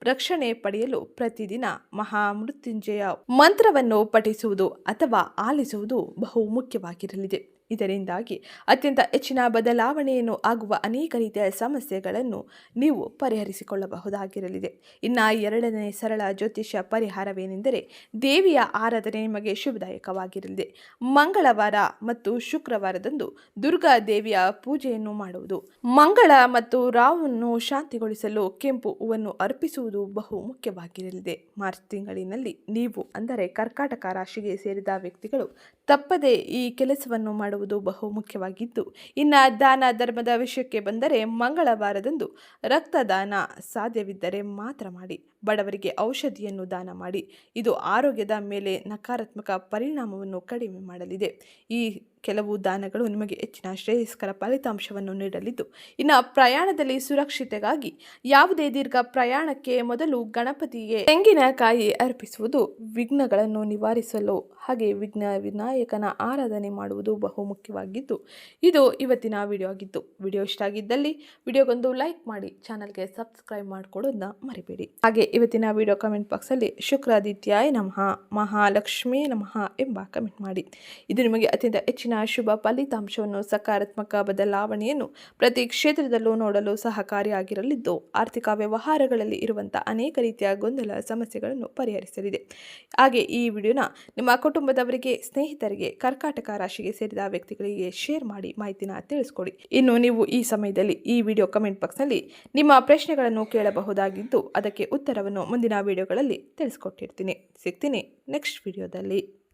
ರಕ್ಷಣೆ ಪಡೆಯಲು ಪ್ರತಿದಿನ ಮಹಾಮೃತ್ಯುಂಜಯ ಮಂತ್ರವನ್ನು ಪಠಿಸುವುದು ಅಥವಾ ಆಲಿಸುವುದು ಬಹು ಮುಖ್ಯವಾಗಿರಲಿದೆ. ಇದರಿಂದಾಗಿ ಅತ್ಯಂತ ಹೆಚ್ಚಿನ ಬದಲಾವಣೆಯನ್ನು ಆಗುವ ಅನೇಕ ರೀತಿಯ ಸಮಸ್ಯೆಗಳನ್ನು ನೀವು ಪರಿಹರಿಸಿಕೊಳ್ಳಬಹುದಾಗಿರಲಿದೆ. ಇನ್ನು 2ನೇ ಸರಳ ಜ್ಯೋತಿಷ್ಯ ಪರಿಹಾರವೇನೆಂದರೆ ದೇವಿಯ ಆರಾಧನೆ ನಿಮಗೆ ಶುಭದಾಯಕವಾಗಿರಲಿದೆ. ಮಂಗಳವಾರ ಮತ್ತು ಶುಕ್ರವಾರದಂದು ದುರ್ಗಾ ದೇವಿಯ ಪೂಜೆಯನ್ನು ಮಾಡುವುದು. ಮಂಗಳ ಮತ್ತು ರಾಹುವನ್ನು ಶಾಂತಿಗೊಳಿಸಲು ಕೆಂಪು ಹೂವನ್ನು ಅರ್ಪಿಸುವುದು ಬಹು ಮುಖ್ಯವಾಗಿರಲಿದೆ. ಮಾರ್ಚ್ ತಿಂಗಳಿನಲ್ಲಿ ನೀವು ಅಂದರೆ ಕರ್ಕಾಟಕ ರಾಶಿಗೆ ಸೇರಿದ ವ್ಯಕ್ತಿಗಳು ತಪ್ಪದೇ ಈ ಕೆಲಸವನ್ನು ಮಾಡುವುದು ಬಹು ಮುಖ್ಯವಾಗಿದ್ದು, ಇನ್ನು ದಾನ ಧರ್ಮದ ವಿಷಯಕ್ಕೆ ಬಂದರೆ ಮಂಗಳವಾರದಂದು ರಕ್ತದಾನ ಸಾಧ್ಯವಿದ್ದರೆ ಮಾತ್ರ ಮಾಡಿ. ಬಡವರಿಗೆ ಔಷಧಿಯನ್ನು ದಾನ ಮಾಡಿ. ಇದು ಆರೋಗ್ಯದ ಮೇಲೆ ನಕಾರಾತ್ಮಕ ಪರಿಣಾಮವನ್ನು ಕಡಿಮೆ ಮಾಡಲಿದೆ. ಈ ಕೆಲವು ದಾನಗಳು ನಿಮಗೆ ಹೆಚ್ಚಿನ ಶ್ರೇಯಸ್ಕರ ಫಲಿತಾಂಶವನ್ನು ನೀಡಲಿದ್ದು, ಇನ್ನು ಪ್ರಯಾಣದಲ್ಲಿ ಸುರಕ್ಷತೆಗಾಗಿ ಯಾವುದೇ ದೀರ್ಘ ಪ್ರಯಾಣಕ್ಕೆ ಮೊದಲು ಗಣಪತಿಗೆ ತೆಂಗಿನಕಾಯಿ ಅರ್ಪಿಸುವುದು ವಿಘ್ನಗಳನ್ನು ನಿವಾರಿಸಲು ಹಾಗೆ ವಿನಾಯಕನ ಆರಾಧನೆ ಮಾಡುವುದು ಬಹು ಮುಖ್ಯವಾಗಿದ್ದು, ಇದು ಇವತ್ತಿನ ವಿಡಿಯೋ ಆಗಿತ್ತು. ವಿಡಿಯೋ ಇಷ್ಟ ಆಗಿದ್ದಲ್ಲಿ ವಿಡಿಯೋಗೊಂದು ಲೈಕ್ ಮಾಡಿ, ಚಾನಲ್ಗೆ ಸಬ್ಸ್ಕ್ರೈಬ್ ಮಾಡಿಕೊಡೋದನ್ನ ಮರಿಬೇಡಿ. ಹಾಗೆ ಇವತ್ತಿನ ವಿಡಿಯೋ ಕಮೆಂಟ್ ಬಾಕ್ಸಲ್ಲಿ ಶುಕ್ರಾದಿತ್ಯಾಯ ನಮಃ, ಮಹಾಲಕ್ಷ್ಮೀ ನಮಃ ಎಂಬ ಕಮೆಂಟ್ ಮಾಡಿ. ಇದು ನಿಮಗೆ ಅತ್ಯಂತ ಹೆಚ್ಚಿನ ಶುಭ ಫಲಿತಾಂಶವನ್ನು, ಸಕಾರಾತ್ಮಕ ಬದಲಾವಣೆಯನ್ನು ಪ್ರತಿ ಕ್ಷೇತ್ರದಲ್ಲೂ ನೋಡಲು ಸಹಕಾರಿಯಾಗಿರಲಿದ್ದು, ಆರ್ಥಿಕ ವ್ಯವಹಾರಗಳಲ್ಲಿ ಇರುವಂತಹ ಅನೇಕ ರೀತಿಯ ಗೊಂದಲ ಸಮಸ್ಯೆಗಳನ್ನು ಪರಿಹರಿಸಲಿದೆ. ಹಾಗೆ ಈ ವಿಡಿಯೋನ ನಿಮ್ಮ ಕುಟುಂಬದವರಿಗೆ, ಸ್ನೇಹಿತರಿಗೆ, ಕರ್ಕಾಟಕ ರಾಶಿಗೆ ಸೇರಿದ ವ್ಯಕ್ತಿಗಳಿಗೆ ಶೇರ್ ಮಾಡಿ ಮಾಹಿತಿನ ತಿಳಿಸ್ಕೊಡಿ. ಇನ್ನು ನೀವು ಈ ಸಮಯದಲ್ಲಿ ಈ ವಿಡಿಯೋ ಕಮೆಂಟ್ ಬಾಕ್ಸ್ನಲ್ಲಿ ನಿಮ್ಮ ಪ್ರಶ್ನೆಗಳನ್ನು ಕೇಳಬಹುದಾಗಿದ್ದು, ಅದಕ್ಕೆ ಉತ್ತರವನ್ನು ಮುಂದಿನ ವಿಡಿಯೋಗಳಲ್ಲಿ ತಿಳಿಸ್ಕೊಟ್ಟಿರ್ತೀನಿ. ಸಿಗ್ತೀನಿ ನೆಕ್ಸ್ಟ್ ವಿಡಿಯೋದಲ್ಲಿ.